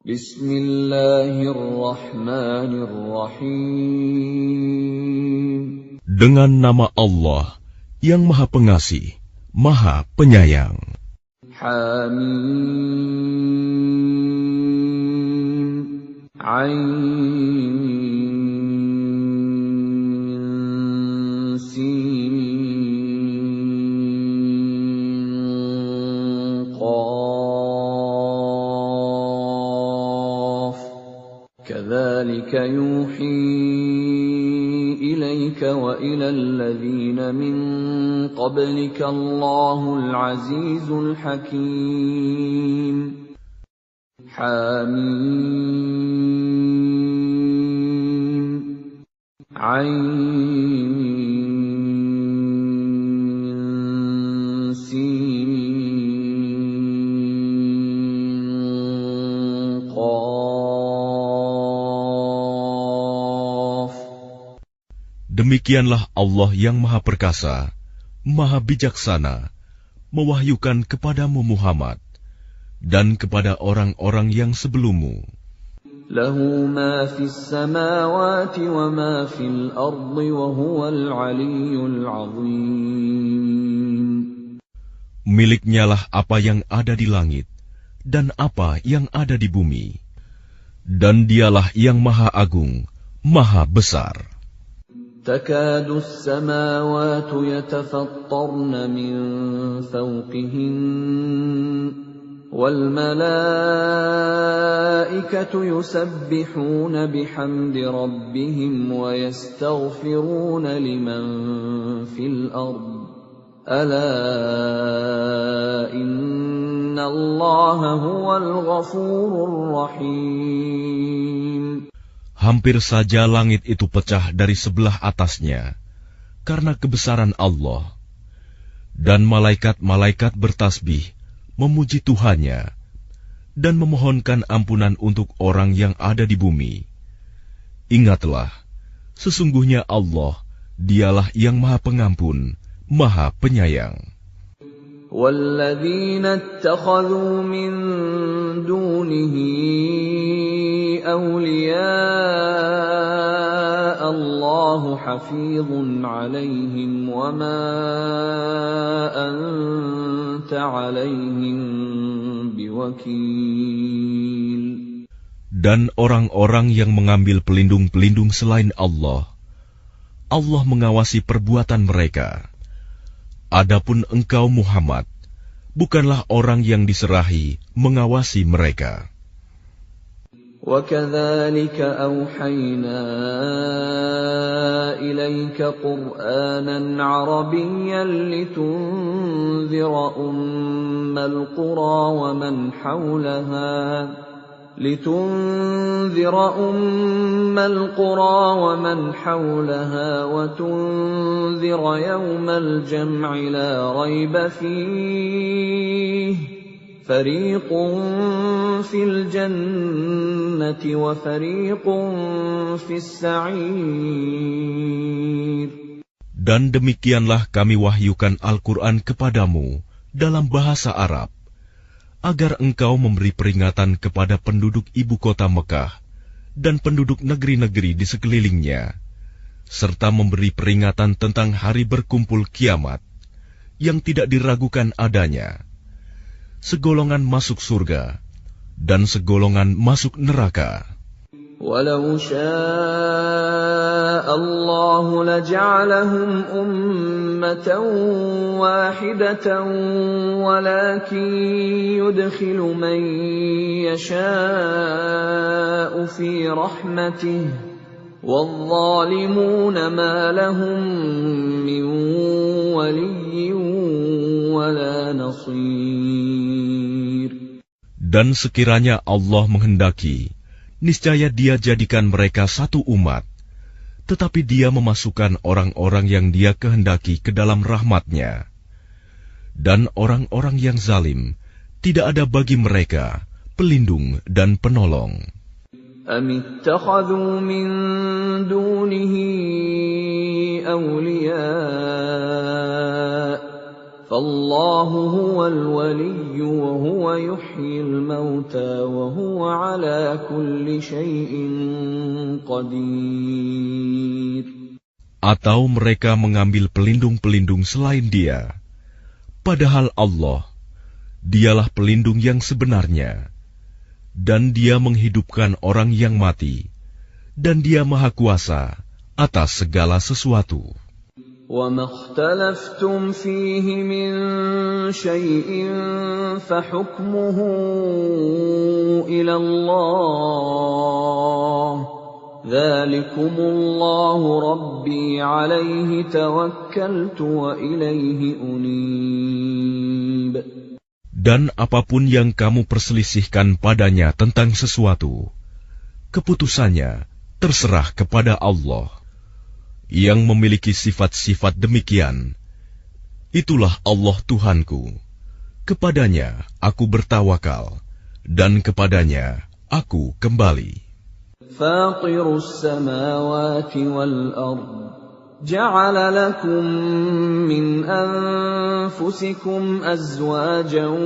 Bismillahirrahmanirrahim. Dengan nama Allah yang Maha Pengasih, Maha Penyayang. Hamim. Ain Sin Qaf. Kadzalika yuhi ilaika wa ilal ladzina min qablika Allahul Azizul Hakim. Hamim. Ain Sin Qaf. Demikianlah Allah yang Maha Perkasa, Maha Bijaksana, mewahyukan kepadamu Muhammad dan kepada orang-orang yang sebelummu. Lahu ma fis samawati wa ma fil ardi wa huwal aliyyul azim. Miliknyalah apa yang ada di langit dan apa yang ada di bumi, dan dialah yang Maha Agung, Maha Besar. Takadu as-samawatu yatafattarna min fawqihin wal malaikatu yusabbihuna bihamdi rabbihim wa yastaghfiruna liman fil ard. Ala innallaha huwal ghafurur rahim. Hampir saja langit itu pecah dari sebelah atasnya karena kebesaran Allah, dan malaikat-malaikat bertasbih memuji Tuhannya dan memohonkan ampunan untuk orang yang ada di bumi. Ingatlah, sesungguhnya Allah, dialah yang Maha Pengampun, Maha Penyayang. وَالَّذِينَ اتَّخَذُوا مِن دُونِهِ أَوْلِيَاءَ اللَّهُ حَفِيظٌ عَلَيْهِمْ وَمَا أَنتَ عَلَيْهِمْ بِوَكِيلٍ. Dan orang-orang yang mengambil pelindung-pelindung selain Allah, Allah mengawasi perbuatan mereka. Adapun engkau Muhammad, bukanlah orang yang diserahi mengawasi mereka. وَكَذَلِكَ أَوْحَيْنَا إِلَيْكَ قُرْآنًا عَرَبِيًّا لِتُنذِرَ أُمَّ الْقُرَى وَمَنْ حَوْلَهَا وَتُنذِرَ يَوْمَ الْجَمْعِ لَا رَيْبَ فِيهِ فَرِيقٌ فِي الْجَنَّةِ وَفَرِيقٌ فِي السَّعِيرِ. Dan demikianlah kami wahyukan Al-Quran kepadamu dalam bahasa Arab, agar engkau memberi peringatan kepada penduduk ibu kota Mekah dan penduduk negeri-negeri di sekelilingnya, serta memberi peringatan tentang hari berkumpul kiamat yang tidak diragukan adanya. Segolongan masuk surga dan segolongan masuk neraka. وَلَوْ شَاءَ اللَّهُ لَجَعَلَهُمْ أُمَّةً وَاحِدَةً وَلَكِنْ يُدْخِلُ مَنْ يَشَاءُ فِي رَحْمَتِهِ وَالظَّالِمُونَ مَا لَهُمْ مِنْ وَلِيٍّ وَلَا نَصِيرٍ. Dan sekiranya Allah menghendaki, niscaya Dia jadikan mereka satu umat, tetapi Dia memasukkan orang-orang yang Dia kehendaki ke dalam rahmat-Nya. Dan orang-orang yang zalim, tidak ada bagi mereka pelindung dan penolong. أَمِ اتَّخَذُوا مِن دُونِهِ أَوْلِيَاءَ فالله هو الولي وهو يحيي الموتى وهو على كل شيء قدير. Atau mereka mengambil pelindung-pelindung selain Dia, padahal Allah, Dialah pelindung yang sebenarnya, dan Dia menghidupkan orang yang mati, dan Dia Maha Kuasa atas segala sesuatu. وَمَا اخْتَلَفْتُمْ فِيهِ مِنْ شَيْءٍ فَحُكْمُهُ إِلَى اللَّهِ ذَلِكُمُ اللَّهُ رَبِّي عَلَيْهِ تَوَكَّلْتُ وَإِلَيْهِ أُنِيبُ. Dan apapun yang kamu perselisihkan padanya tentang sesuatu, keputusannya terserah kepada Allah. Yang memiliki sifat-sifat demikian, itulah Allah Tuhanku. Kepadanya aku bertawakal, dan kepadanya aku kembali. Fatirus samawati wal ard, ja'ala lakum min anfusikum azwajan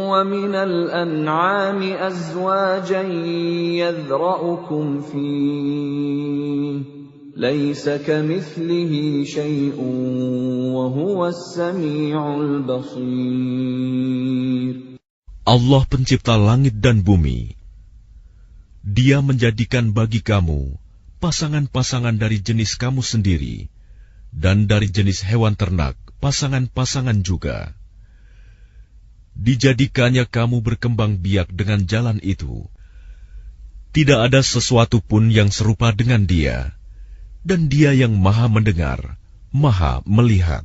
wa minal an'ami azwajan yadhra'ukum fihi. Laisa kamithlihi syai'un wa huwas sami'ul basir. Allah pencipta langit dan bumi. Dia menjadikan bagi kamu pasangan-pasangan dari jenis kamu sendiri, dan dari jenis hewan ternak pasangan-pasangan juga. Dijadikannya kamu berkembang biak dengan jalan itu. Tidak ada sesuatu pun yang serupa dengan Dia. Dan Dia yang Maha mendengar, Maha melihat.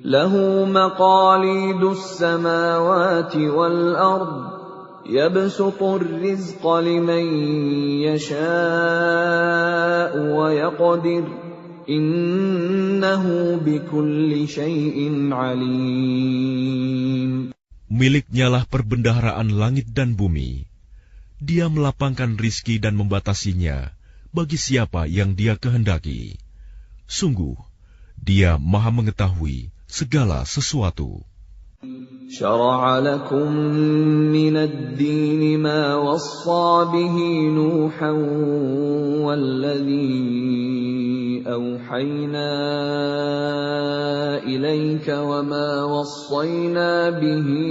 Lahu maqalidus samawati wal ard, yabsutur rizqa liman yasha'u wa yaqdir, innahu bikulli syai'in alim. Miliknyalah perbendaharaan langit dan bumi. Dia melapangkan rizki dan membatasinya bagi siapa yang Dia kehendaki. Sungguh, Dia Maha mengetahui segala sesuatu. Syara'a lakum minad dini ma wassa bihi Nuhan walladhi awhayna ilayka wa ma wassayna bihi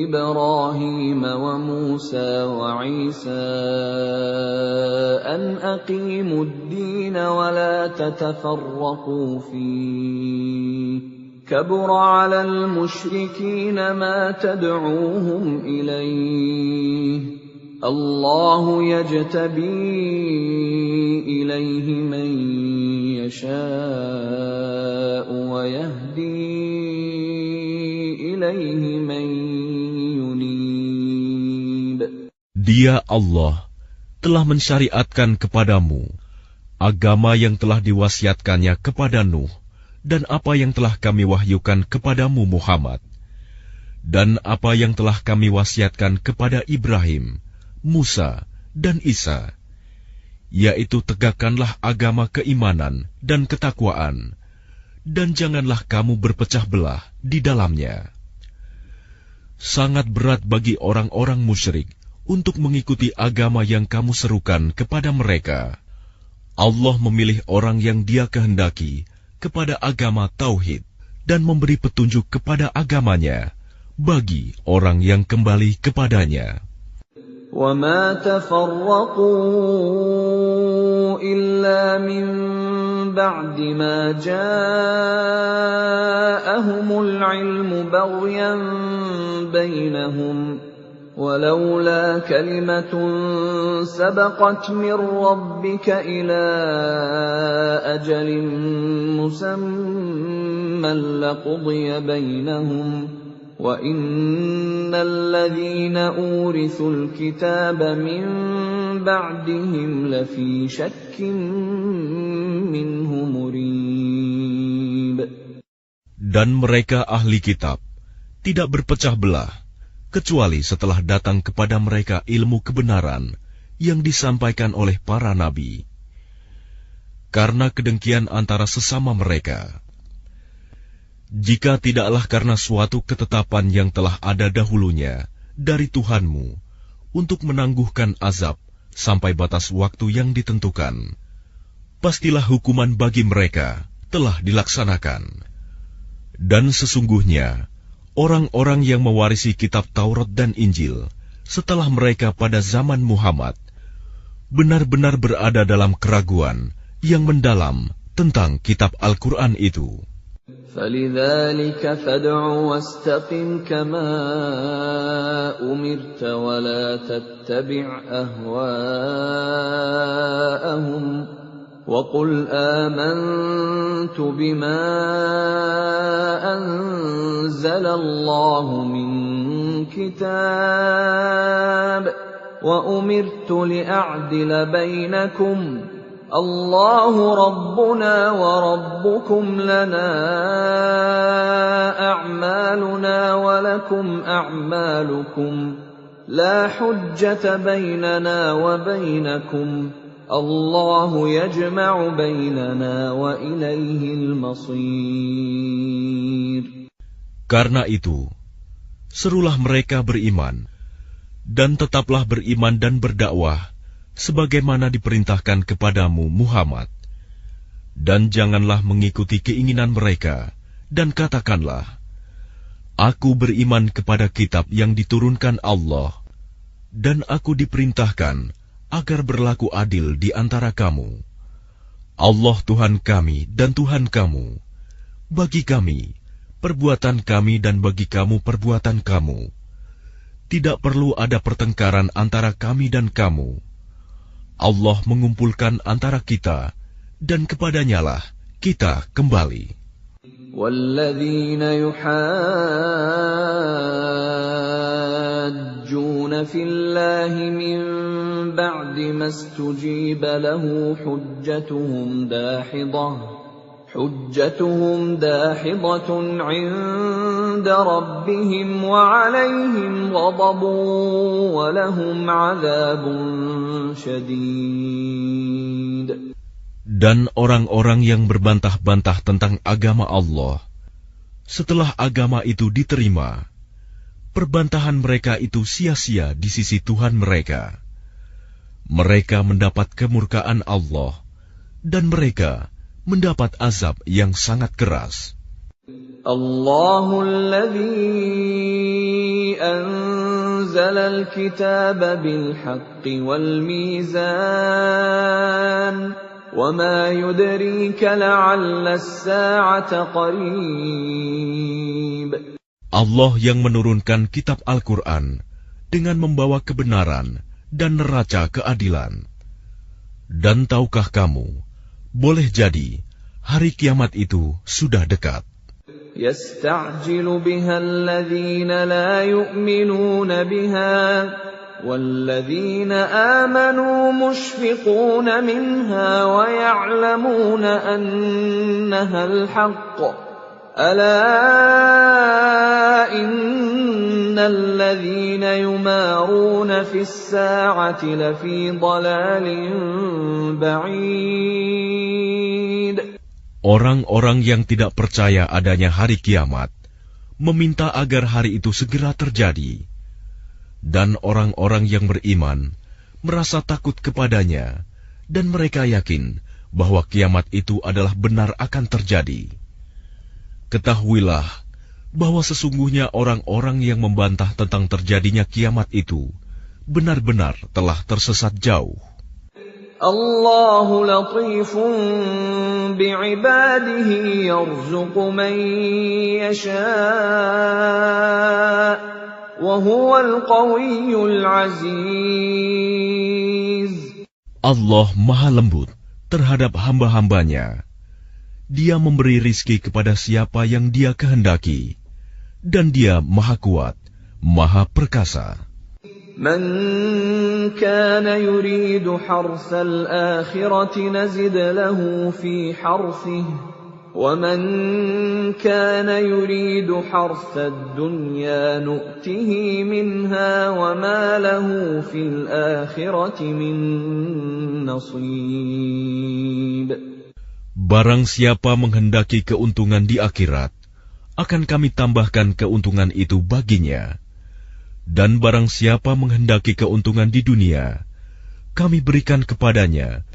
Ibrahim wa Musa wa Isa an aqimud dina wa la tatafarraqu fihi. كبر على المشركين ما تدعوهم إليه الله يجتبي إليه من يشاء ويهدي إليه من ينيب. Dia Allah telah mensyariatkan kepadamu agama yang telah diwasiatkannya kepada Nuh, dan apa yang telah kami wahyukan kepadamu Muhammad, dan apa yang telah kami wasiatkan kepada Ibrahim, Musa, dan Isa, yaitu tegakkanlah agama keimanan dan ketakwaan, dan janganlah kamu berpecah belah di dalamnya. Sangat berat bagi orang-orang musyrik untuk mengikuti agama yang kamu serukan kepada mereka. Allah memilih orang yang Dia kehendaki kepada agama tauhid dan memberi petunjuk kepada agamanya bagi orang yang kembali kepadanya. وَمَا تَفَرَّقُوا إِلَّا مِن بَعْدِ مَا جَاءَهُمُ الْعِلْمُ بَغْيًا بَيْنَهُمْ ولولا كلمة سبقت من ربك إلى أجل مسمى لقضي بينهم وإن الذين أورثوا الكتاب من بعدهم لفي شك منه مريب. Dan mereka ahli kitab tidak berpecah belah kecuali setelah datang kepada mereka ilmu kebenaran yang disampaikan oleh para nabi. Karena kedengkian antara sesama mereka, Jika tidaklah karena suatu ketetapan yang telah ada dahulunya dari Tuhanmu untuk menangguhkan azab sampai batas waktu yang ditentukan, pastilah hukuman bagi mereka telah dilaksanakan. Dan sesungguhnya, orang-orang yang mewarisi kitab Taurat dan Injil setelah mereka pada zaman Muhammad, benar-benar berada dalam keraguan yang mendalam tentang kitab Al-Quran itu. فَلِذَلِكَ فَادْعُ وَاسْتَقِمْ كَمَا أُمِرْتَ وَلَا تَتَّبِعْ أَهْوَاءَهُمْ وَقُلْ آمَنْتُ بِمَا أَنزَلَ اللَّهُ مِنْ كِتَابٍ وَأُمِرْتُ لِأَعْدِلَ بَيْنَكُمْ اللَّهُ رَبُّنَا وَرَبُّكُمْ لَنَا أَعْمَالُنَا وَلَكُمْ أَعْمَالُكُمْ لَا حُجَّةَ بَيْنَنَا وَبَيْنَكُمْ اللَّهُ يَجْمَعُ بَيْنَنَا وَإِلَيْهِ الْمَصِيرُ. Karena itu, serulah mereka beriman, dan tetaplah beriman dan berdakwah sebagaimana diperintahkan kepadamu Muhammad. Dan janganlah mengikuti keinginan mereka, dan katakanlah, Aku beriman kepada kitab yang diturunkan Allah, dan aku diperintahkan agar berlaku adil di antara kamu. Allah Tuhan kami dan Tuhan kamu. Bagi kami, perbuatan kami dan bagi kamu perbuatan kamu. Tidak perlu ada pertengkaran antara kami dan kamu. Allah mengumpulkan antara kita, dan kepadanyalah kita kembali. وَالَّذِينَ يُحَاجُّونَ فِي اللَّهِ مِن بَعْدِ مَا اسْتُجِيبَ لَهُ حُجَّتُهُمْ دَاحِضَةٌ عِندَ رَبِّهِمْ وَعَلَيْهِمْ غَضَبٌ وَلَهُمْ عَذَابٌ شَدِيدٌ. Dan orang-orang yang berbantah-bantah tentang agama Allah, setelah agama itu diterima, perbantahan mereka itu sia-sia di sisi Tuhan mereka. Mereka mendapat kemurkaan Allah, dan mereka mendapat azab yang sangat keras. Allahul ladzi anzala al-kitaba bil haqqi wal mizan wa ma yudrika la'alla as-sa'ata qarib. Allah yang menurunkan kitab Al-Quran dengan membawa kebenaran dan neraca keadilan. Dan tahukah kamu, boleh jadi hari kiamat itu sudah dekat. يستعجل بها الذين لا يؤمنون بها والذين آمنوا مشفقون منها ويعلمون أنها الحق ألا إن الذين يمارون في الساعة لفي ضلال بعيد. Orang-orang yang tidak percaya adanya hari kiamat meminta agar hari itu segera terjadi, dan orang-orang yang beriman merasa takut kepadanya, dan mereka yakin bahwa kiamat itu adalah benar akan terjadi. Ketahuilah bahwa sesungguhnya orang-orang yang membantah tentang terjadinya kiamat itu benar-benar telah tersesat jauh. Allahu latifun bi'ibadihi yarzuqu man yasha' wa huwal qawiyyul aziz. Allah Maha Lembut terhadap hamba-hambanya. Dia memberi rizki kepada siapa yang Dia kehendaki, dan Dia Maha Kuat, Maha Perkasa. Man kana yuridu harsal akhirati nazid lahu fi harsihi wa man kana yuridu harsad dunya nu'tihi minha wa ma lahu fil akhirati min nasib. Barang siapa menghendaki keuntungan di akhirat, akan kami tambahkan keuntungan itu baginya. Dan barang siapa menghendaki keuntungan di dunia, kami berikan kepadanya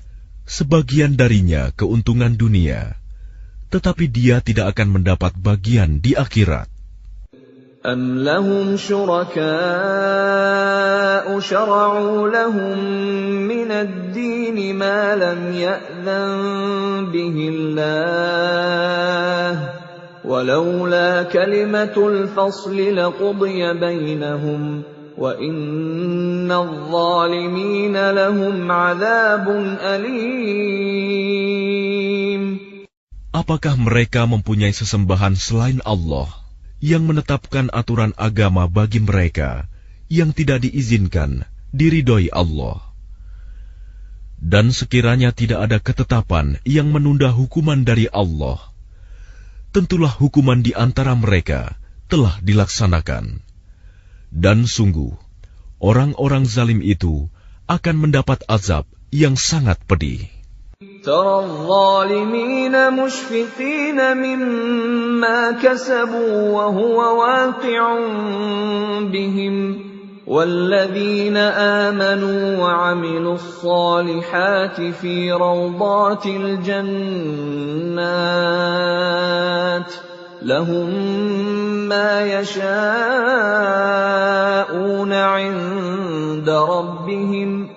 sebagian darinya keuntungan dunia, tetapi dia tidak akan mendapat bagian di akhirat. أَمْ لَهُمْ شُرَكَاءُ شَرَعُوا لَهُم مِّنَ الدِّينِ مَا لَمْ يَأْذَن بِهِ اللَّهُ وَلَوْلَا كَلِمَةُ الْفَصْلِ لَقُضِيَ بَيْنَهُمْ وَإِنَّ الظَّالِمِينَ لَهُمْ عَذَابٌ أَلِيمٌ. Apakah mereka mempunyai sesembahan selain Allah yang menetapkan aturan agama bagi mereka yang tidak diizinkan diridhoi Allah? Dan sekiranya tidak ada ketetapan yang menunda hukuman dari Allah, tentulah hukuman di antara mereka telah dilaksanakan. Dan sungguh, orang-orang zalim itu akan mendapat azab yang sangat pedih. ترى الظالمين مشفقين مما كسبوا وهو واقع بهم والذين آمنوا وعملوا الصالحات في روضات الجنات لهم ما يشاءون عند ربهم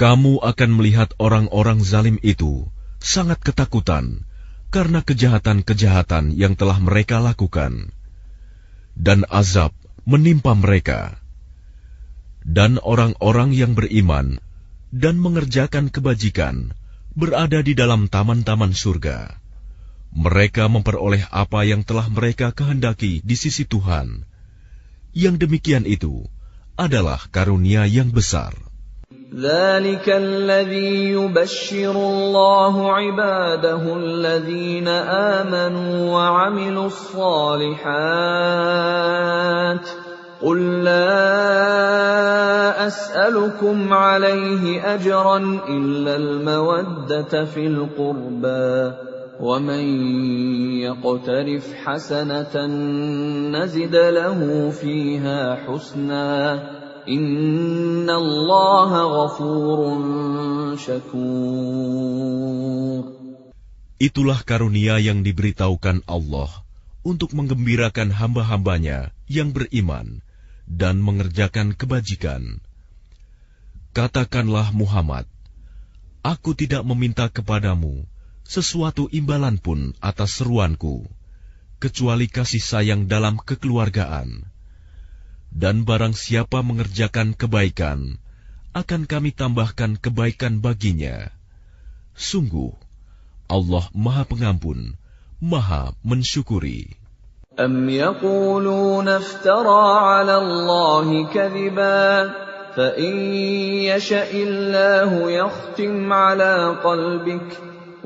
Kamu akan melihat orang-orang zalim itu sangat ketakutan karena kejahatan-kejahatan yang telah mereka lakukan, dan azab menimpa mereka. Dan orang-orang yang beriman dan mengerjakan kebajikan berada di dalam taman-taman surga. Mereka memperoleh apa yang telah mereka kehendaki di sisi Tuhan. Yang demikian itu adalah karunia yang besar. ذَلِكَ الَّذِي يُبَشِّرُ اللَّهُ عِبَادَهُ الَّذِينَ آمَنُوا وَعَمِلُوا الصَّالِحَاتِ قُل لَّا أَسْأَلُكُمْ عَلَيْهِ أَجْرًا إِلَّا الْمَوَدَّةَ فِي الْقُرْبَى وَمَن يَقْتَرِفْ حَسَنَةً نَّزِدْ لَهُ فِيهَا حُسْنًا إِنَّ اللَّهَ غَفُورٌ شَكُورٌ. Itulah karunia yang diberitahukan Allah untuk menggembirakan hamba-hambanya yang beriman dan mengerjakan kebajikan. Katakanlah Muhammad, aku tidak meminta kepadamu sesuatu imbalan pun atas seruanku, kecuali kasih sayang dalam kekeluargaan. Dan barang siapa mengerjakan kebaikan, akan kami tambahkan kebaikan baginya. Sungguh, Allah Maha Pengampun, Maha Mensyukuri. أَمْ يَقُولُونَ افْتَرَىٰ عَلَى اللَّهِ كَذِبًا فَإِن يَشَإِ اللَّهُ يَخْتِمْ عَلَىٰ قَلْبِكَ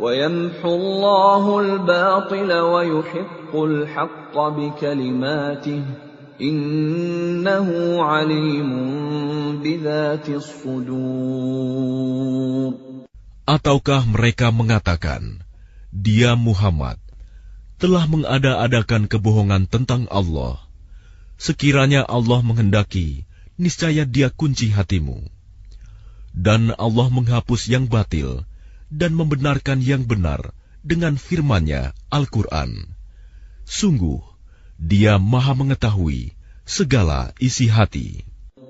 وَيَمْحُ اللَّهُ الْبَاطِلَ وَيُحِقُّ الْحَقَّ بِكَلِمَاتِهِ إِنَّهُ عَلِيمٌ بِذَاتِ الصُّدُورِ. Ataukah mereka mengatakan, dia Muhammad telah mengada-adakan kebohongan tentang Allah. Sekiranya Allah menghendaki, niscaya Dia kunci hatimu. Dan Allah menghapus yang batil dan membenarkan yang benar dengan firman-Nya Al-Quran. Sungguh, Dia Maha mengetahui segala isi hati.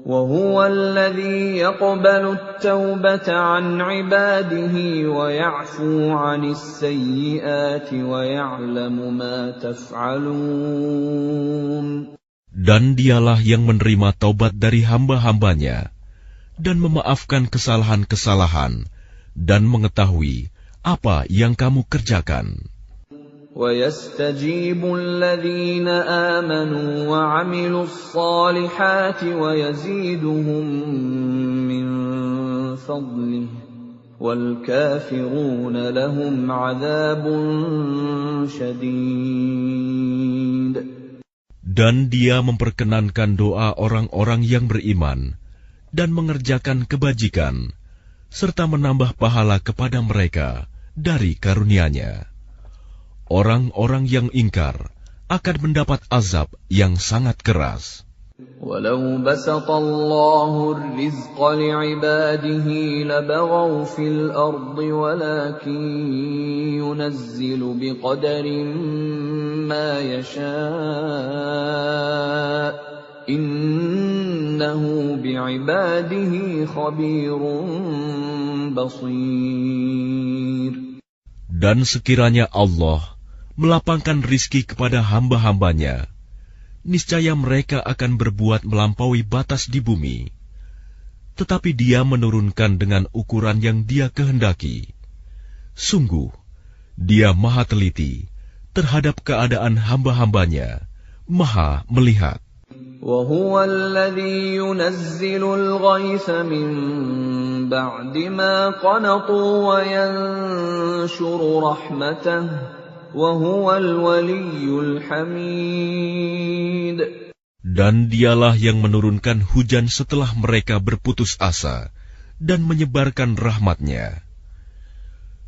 وَهُوَ الَّذِي يَقْبَلُ التَّوْبَةَ عَنْ عِبَادِهِ وَيَعْفُو عَنِ السَّيِّئَاتِ وَيَعْلَمُ مَا تَفْعَلُونَ. Dan Dialah yang menerima taubat dari hamba-hambanya dan memaafkan kesalahan-kesalahan dan mengetahui apa yang kamu kerjakan. وَيَسْتَجِيبُ الَّذِينَ آمَنُوا وَعَمِلُوا الصَّالِحَاتِ وَيَزِيدُهُم مِّن فَضْلِهِ وَالْكَافِرُونَ لَهُمْ عَذَابٌ شَدِيدٌ. Dan Dia memperkenankan doa orang-orang yang beriman dan mengerjakan kebajikan, serta menambah pahala kepada mereka dari karunia-Nya. Orang-orang yang ingkar akan mendapat azab yang sangat keras. وَلَوْ بَسَطَ اللَّهُ الرِّزْقَ لِعِبَادِهِ لَبَغَوْا فِي الْأَرْضِ وَلَكِنْ يُنَزِّلُ بِقَدَرٍ مَا يَشَاءُ إِنَّهُ بِعِبَادِهِ خَبِيرٌ بَصِيرٌ. Dan sekiranya Allah melapangkan rizki kepada hamba-hambanya, niscaya mereka akan berbuat melampaui batas di bumi. Tetapi Dia menurunkan dengan ukuran yang Dia kehendaki. Sungguh, Dia Maha Teliti terhadap keadaan hamba-hambanya, Maha melihat. وَهُوَ الَّذِي يُنَزِّلُ الْغَيْثَ مِن بَعْدِ مَا قَنَطُوا وَيَنشُرُ رَحْمَتَهُ وَهُوَ الْوَلِيُّ الْحَمِيدُ. Dan Dialah yang menurunkan hujan setelah mereka berputus asa dan menyebarkan rahmat-Nya.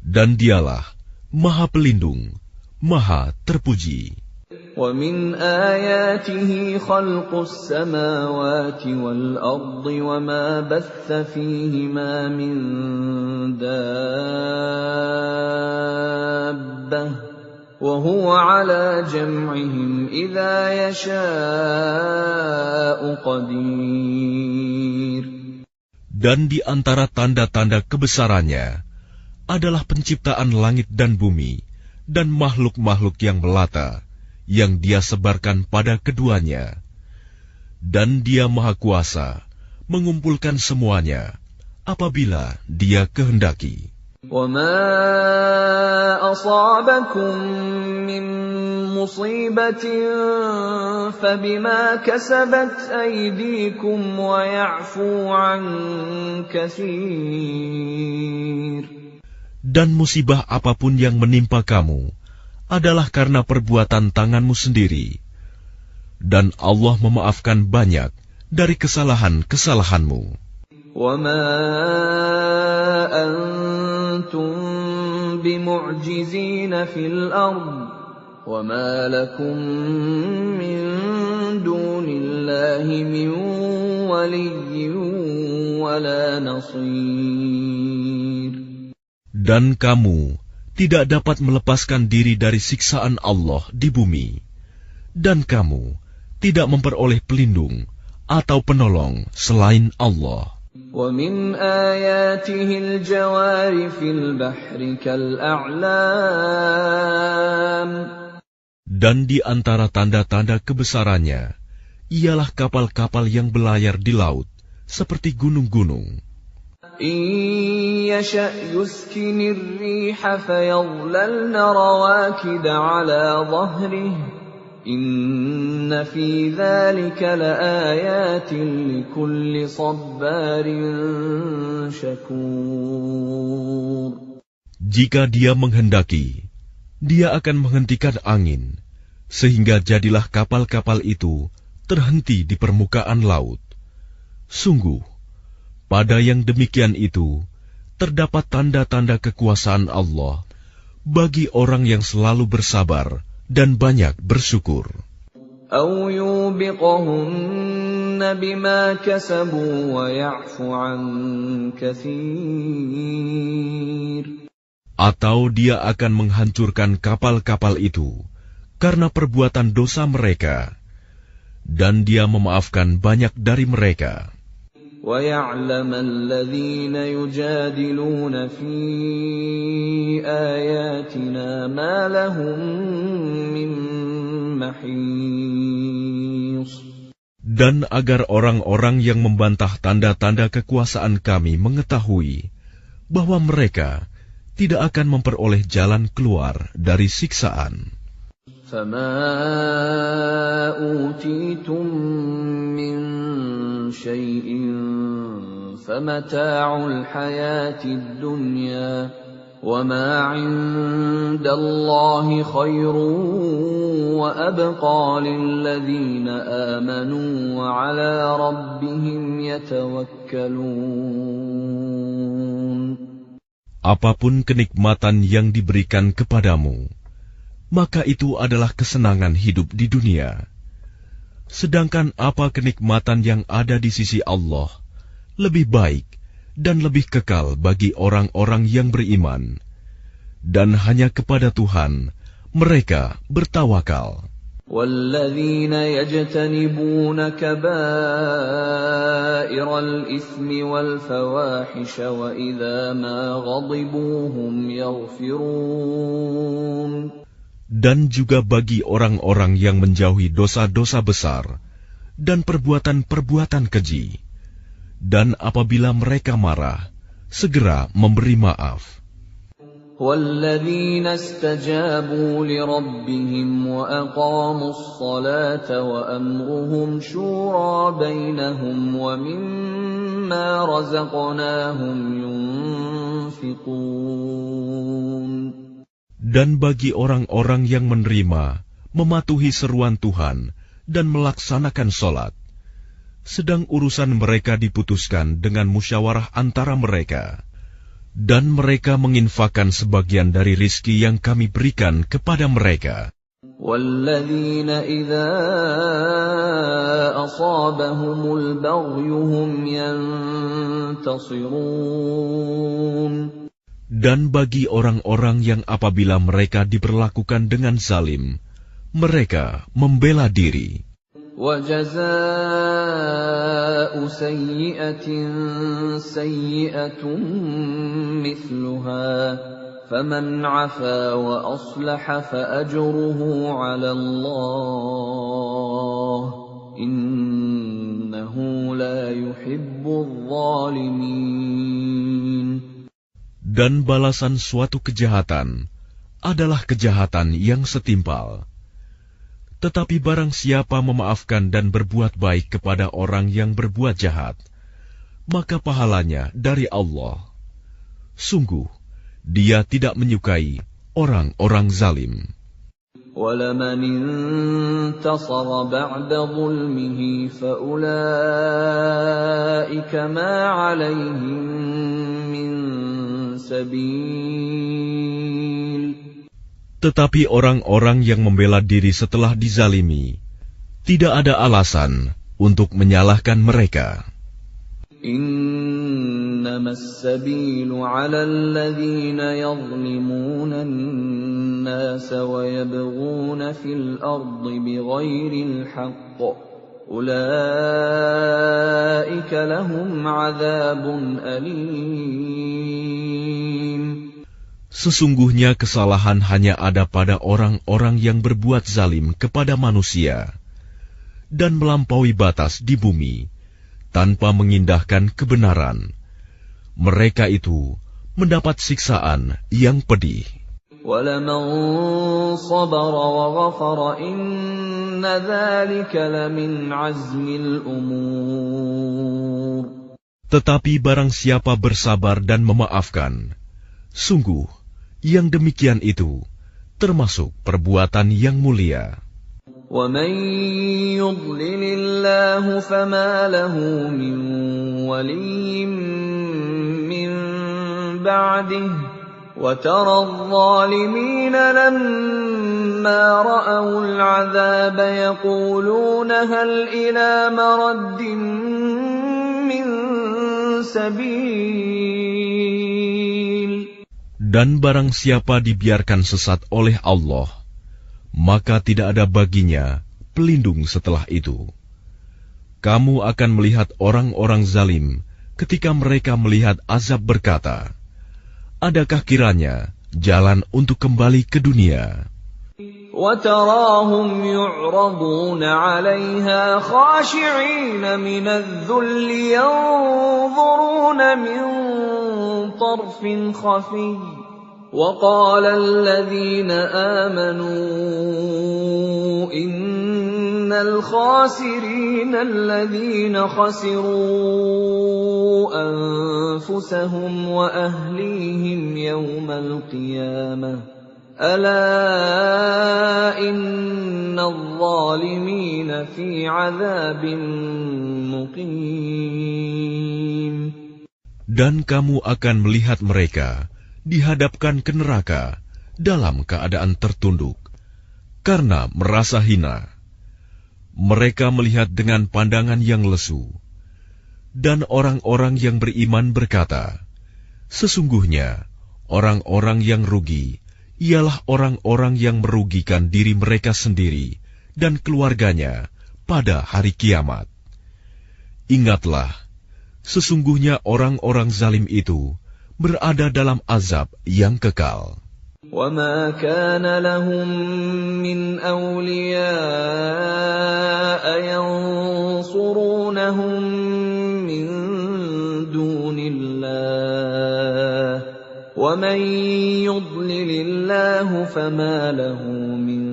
Dan Dialah Maha Pelindung, Maha Terpuji. وَمِنْ آيَاتِهِ خَلْقُ السَّمَاوَاتِ وَالْأَرْضِ وَمَا بَثَّ فِيهِمَا مِنْ دَابَّةٍ وَهُوَ عَلَى جَمْعِهِمْ إِذَا يَشَاءُ قَدِيرٌ. Dan di antara tanda-tanda kebesarannya adalah penciptaan langit dan bumi dan makhluk-makhluk yang melata, yang Dia sebarkan pada keduanya. Dan Dia Maha Kuasa mengumpulkan semuanya apabila Dia kehendaki. وَمَا أَصَابَكُم مِّن مُّصِيبَةٍ فَبِمَا كَسَبَتْ أَيْدِيكُمْ وَيَعْفُو عَن كَثِيرٍ. Dan musibah apapun yang menimpa kamu adalah karena perbuatan tanganmu sendiri, dan Allah memaafkan banyak dari kesalahan-kesalahanmu. وَمَا أَنْتُمْ بِمُعْجِزِينَ فِي الْأَرْضِ وَمَا لَكُمْ مِنْ دُونِ اللَّهِ مِنْ وَلِيٍّ وَلَا نَصِيرٍ. Dan kamu tidak dapat melepaskan diri dari siksaan Allah di bumi, dan kamu tidak memperoleh pelindung atau penolong selain Allah. وَمِنْ آيَاتِهِ الْجَوَارِ فِي الْبَحْرِ كَالْأَعْلَامِ. Dan di antara tanda-tanda kebesarannya ialah kapal-kapal yang belayar di laut seperti gunung-gunung. إِن يَشَأْ يُسْكِنِ الرِّيحَ فَيَظْلَلْنَ رَوَاكِدَ عَلَى ظَهْرِهِ إِنَّ فِي ذَلِكَ لَآيَاتٍ لِكُلِّ صَبَّارٍ شَكُورٍ. Jika Dia menghendaki, Dia akan menghentikan angin, sehingga jadilah kapal-kapal itu terhenti di permukaan laut. Sungguh, pada yang demikian itu, terdapat tanda-tanda kekuasaan Allah bagi orang yang selalu bersabar dan banyak bersyukur. أَوْ يُوبِقَهُنَّ بِمَا كَسَبُوا وَيَعْفُ عَنْ كَثِيرٍ. Atau Dia akan menghancurkan kapal-kapal itu karena perbuatan dosa mereka, dan Dia memaafkan banyak dari mereka. وَيَعْلَمَ الَّذِينَ يُجَادِلُونَ فِي آيَاتِنَا مَا لَهُم مِّن مَّحِيصٍ. Dan agar orang-orang yang membantah tanda-tanda kekuasaan Kami mengetahui bahwa mereka tidak akan memperoleh jalan keluar dari siksaan. فَمَا أُوتِيتُم مِّن شَيْءٍ فَمَتَاعُ الْحَيَاةِ الدُّنْيَا وَمَا عِندَ اللَّهِ خَيْرٌ وَأَبْقَىٰ لِلَّذِينَ آمَنُوا وَعَلَىٰ رَبِّهِمْ يَتَوَكَّلُونَ. apapun kenikmatan yang diberikan kepadamu, maka itu adalah kesenangan hidup di dunia. Sedangkan apa kenikmatan yang ada di sisi Allah lebih baik dan lebih kekal bagi orang-orang yang beriman, dan hanya kepada Tuhan mereka bertawakal. وَالَّذِينَ يَجْتَنِبُونَ كَبَائِرَ الْإِثْمِ وَالْفَوَاحِشَ وَإِذَا مَا غَضِبُوا هُمْ يَغْفِرُونَ. Dan juga bagi orang-orang yang menjauhi dosa-dosa besar dan perbuatan-perbuatan keji, dan apabila mereka marah, segera memberi maaf. وَالَّذِينَ اسْتَجَابُوا لِرَبِّهِمْ وَأَقَامُوا الصَّلَاةَ وَأَمْرُهُمْ شُورَىٰ بَيْنَهُمْ وَمِمَّا رَزَقْنَاهُمْ يُنْفِقُونَ. Dan bagi orang-orang yang menerima, mematuhi seruan Tuhan, dan melaksanakan sholat, sedang urusan mereka diputuskan dengan musyawarah antara mereka, dan mereka menginfakkan sebagian dari rizki yang kami berikan kepada mereka. وَالَّذِينَ إِذَا أَصَابَهُمُ الْبَغْيُ هُمْ يَنْتَصِرُونَ. Dan bagi orang-orang yang apabila mereka diperlakukan dengan zalim, mereka membela diri. وَجَزَاءُ سَيِّئَةٍ سَيِّئَةٌ مِثْلُهَا فَمَنْ عَفَا وَأَصْلَحَ فَأَجْرُهُ عَلَى اللَّهِ إِنَّهُ لَا يُحِبُّ الظَّالِمِينَ. Dan balasan suatu kejahatan adalah kejahatan yang setimpal. Tetapi barang siapa memaafkan dan berbuat baik kepada orang yang berbuat jahat, maka pahalanya dari Allah. Sungguh, Dia tidak menyukai orang-orang zalim. وَلَمَنِ انتَصَرَ بَعْدَ ظُلْمِهِ فَأُولَئِكَ مَا عَلَيْهِمْ مِنْ سَبِيلٍ. Tetapi orang-orang yang membela diri setelah dizalimi, tidak ada alasan untuk menyalahkan mereka. إِنَّمَا السَّبِيلُ عَلَى الَّذِينَ يَظْلِمُونَ النَّاسَ وَيَبْغُونَ فِي الْأَرْضِ بِغَيْرِ الْحَقِّ أُولَئِكَ لَهُمْ عَذَابٌ أَلِيمٌ. Sesungguhnya kesalahan hanya ada pada orang-orang yang berbuat zalim kepada manusia dan melampaui batas di bumi tanpa mengindahkan kebenaran. Mereka itu mendapat siksaan yang pedih. وَلَمَنْ صَبَرَ وَغَفَرَ إِنَّ ذَلِكَ لَمِنْ عَزْمِ الْأُمُورِ. Tetapi barang siapa bersabar dan memaafkan, sungguh yang demikian itu termasuk perbuatan yang mulia. وَمَنْ يُضْلِلِ اللَّهُ فَمَا لَهُ مِنْ وَلِيٍّ مِّنْ بَعْدِهِ وَتَرَى الظَّالِمِينَ لَمَّا رَأَوُا الْعَذَابَ يَقُولُونَ هَلْ إِلَى مَرَدٍّ مِّنْ سَبِيلٍ. Dan barang siapa dibiarkan sesat oleh Allah, maka tidak ada baginya pelindung setelah itu. Kamu akan melihat orang-orang zalim ketika mereka melihat azab berkata, adakah kiranya jalan untuk kembali ke dunia? وَتَرَاهُمْ يُعْرَضُونَ عَلَيْهَا خَاشِعِينَ مِنَ الذُّلِّ يَنظُرُونَ مِنْ طَرْفٍ خَفِيٍّ وَقَالَ الَّذِينَ آمَنُوا إِنَّ الْخَاسِرِينَ الَّذِينَ خَسِرُوا أَنفُسَهُمْ وَأَهْلِيهِمْ يَوْمَ الْقِيَامَةِ أَلَا إِنَّ الظَّالِمِينَ فِي عَذَابٍ مُقِيمٍ. Dan kamu akan melihat mereka dihadapkan ke neraka dalam keadaan tertunduk, karena merasa hina. Mereka melihat dengan pandangan yang lesu. Dan orang-orang yang beriman berkata, sesungguhnya orang-orang yang rugi ialah orang-orang yang merugikan diri mereka sendiri dan keluarganya pada hari kiamat. Ingatlah, sesungguhnya orang-orang zalim itu berada dalam azab yang kekal. وَمَا كَانَ لَهُم مِّنْ أَوْلِيَاءَ يَنصُرُونَهُم مِّن دُونِ اللَّهِ وَمَن يُضْلِلِ اللَّهُ فَمَا لَهُ مِن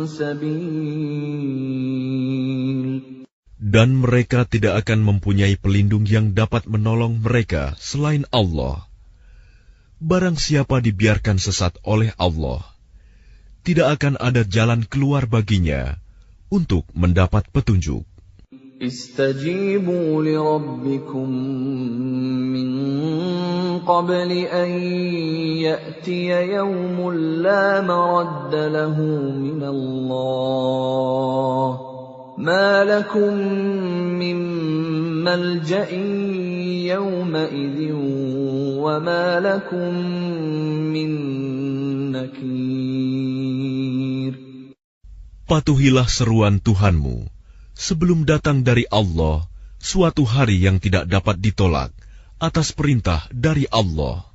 سَبِيلٍ. Dan mereka tidak akan mempunyai pelindung yang dapat menolong mereka selain Allah. Barang siapa dibiarkan sesat oleh Allah, tidak akan ada jalan keluar baginya untuk mendapat petunjuk. Istajibu li rabbikum min qabli an ya'tiya yawmun la maradda lahu min Allah. Ma lakum min malja'in yawma'idhin wa ma lakum min nakir. Patuhilah seruan Tuhanmu sebelum datang dari Allah suatu hari yang tidak dapat ditolak atas perintah dari Allah.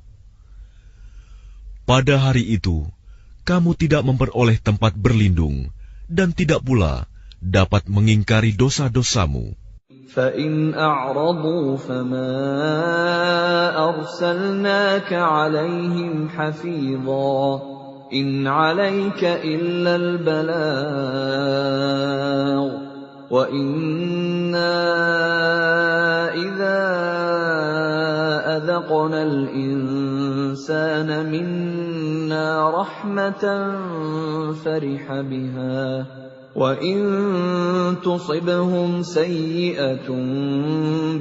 Pada hari itu, kamu tidak memperoleh tempat berlindung dan tidak pula dapat mengingkari dosa-dosamu. فَإِنْ أَعْرَضُوا فَمَا أَرْسَلْنَاكَ عَلَيْهِمْ حَفِيظًا إِنْ عَلَيْكَ إِلَّا الْبَلَاغُ وَإِنَّا إِذَا أَذَقْنَا الْإِنسَانَ مِنَّا رَحْمَةً فَرِحَ بِهَا وَإِن تُصِبْهُمْ سَيِّئَةٌ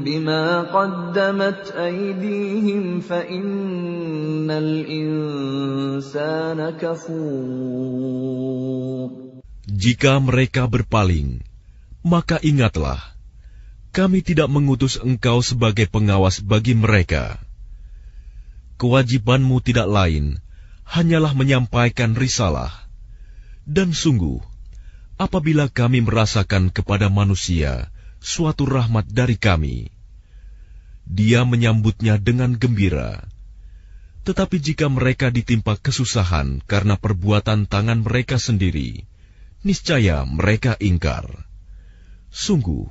بِمَا قَدَّمَتْ أَيْدِيهِمْ فَإِنَّ الْإِنسَانَ كَفُورٌ. Jika mereka berpaling, maka ingatlah, kami tidak mengutus engkau sebagai pengawas bagi mereka. Kewajibanmu tidak lain, hanyalah menyampaikan risalah. Dan sungguh, apabila kami merasakan kepada manusia suatu rahmat dari kami, dia menyambutnya dengan gembira. Tetapi jika mereka ditimpa kesusahan karena perbuatan tangan mereka sendiri, niscaya mereka ingkar. Sungguh,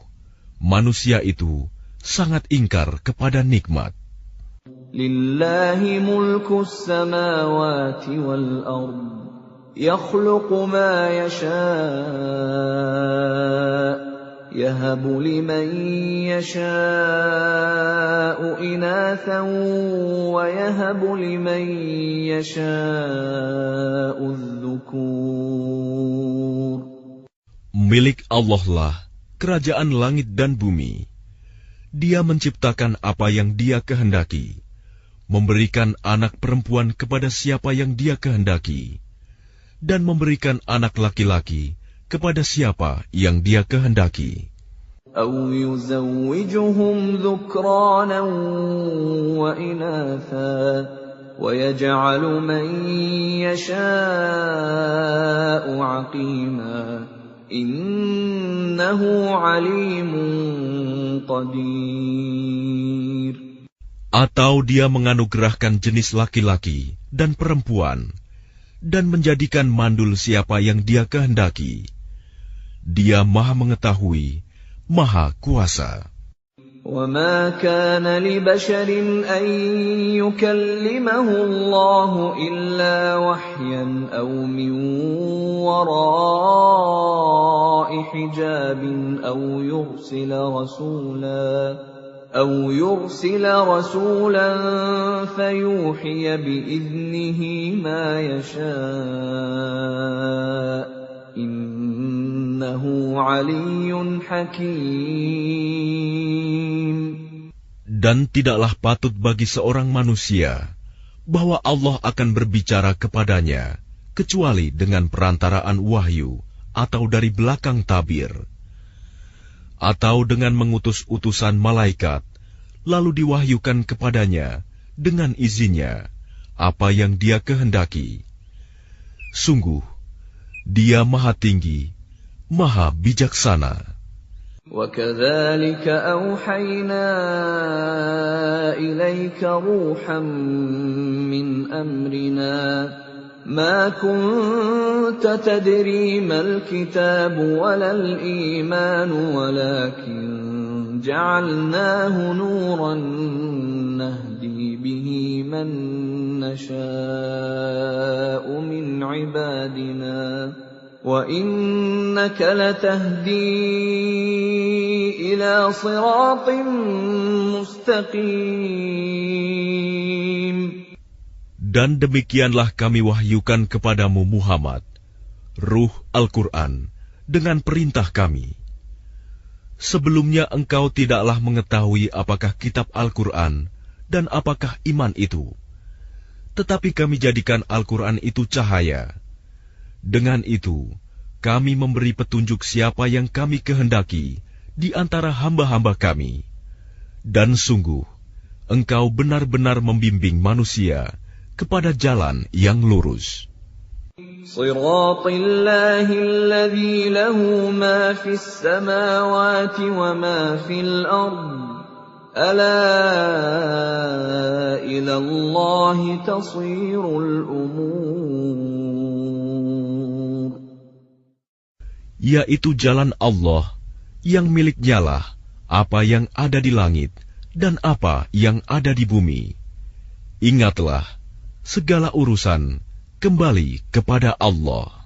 manusia itu sangat ingkar kepada nikmat. Lillahi mulkus samawati wal ardh. يخلق ما يشاء يهب لمن يشاء إناثا ويهب لمن يشاء الذكور. Milik Allah lah kerajaan langit dan bumi. Dia menciptakan apa yang Dia kehendaki, memberikan anak perempuan kepada siapa yang Dia kehendaki, dan memberikan anak laki-laki kepada siapa yang Dia kehendaki. أَوْ يُزَوِّجُهُمْ ذُكْرَانًا وَإِنَاثًا وَيَجْعَلُ مَن يَشَاءُ عَقِيمًا إِنَّهُ عَلِيمٌ قَدِيرٌ. Atau Dia menganugerahkan jenis laki-laki dan perempuan, dan menjadikan mandul siapa yang Dia kehendaki. Dia Maha Mengetahui, Maha Kuasa. وَمَا كَانَ لِبَشَرٍ أَن يُكَلِّمَهُ اللَّهُ إِلَّا وَحْيًا أَوْ مِن وَرَاءِ حِجَابٍ أَوْ يُرْسِلَ رَسُولًا فَيُوحِيَ بِإِذْنِهِ مَا يَشَاءُ إِنَّهُ عَلِيٌّ حَكِيمٌ. Dan tidaklah patut bagi seorang manusia bahwa Allah akan berbicara kepadanya kecuali dengan perantaraan wahyu atau dari belakang tabir, atau dengan mengutus utusan malaikat, lalu diwahyukan kepadanya dengan izinnya apa yang Dia kehendaki. Sungguh, Dia Maha Tinggi, Maha Bijaksana. وَكَذَلِكَ أَوْحَيْنَا إِلَيْكَ رُوحًا مِّنْ أَمْرِنَا مَا كُنتَ تَدْرِي مَا الْكِتَابُ وَلَا الْإِيمَانُ وَلَكِنْ جَعَلْنَاهُ نُورًا نَهْدِي بِهِ مَن نَّشَاءُ مِنْ عِبَادِنَا وَإِنَّكَ لَتَهْدِي إِلَى صِرَاطٍ مُّسْتَقِيمٍ. Dan demikianlah kami wahyukan kepadamu Muhammad, Ruh Al-Quran, dengan perintah kami. Sebelumnya engkau tidaklah mengetahui apakah kitab Al-Quran dan apakah iman itu. Tetapi kami jadikan Al-Quran itu cahaya. Dengan itu, kami memberi petunjuk siapa yang kami kehendaki di antara hamba-hamba kami. Dan sungguh, engkau benar-benar membimbing manusia kepada jalan yang lurus. Shiratal ladzi lahu ma fis samawati wa ma fil ardh. Ala ila Allahi tasirul umur. Yaitu jalan Allah yang miliknyalah apa yang ada di langit dan apa yang ada di bumi. Ingatlah, segala urusan kembali kepada Allah.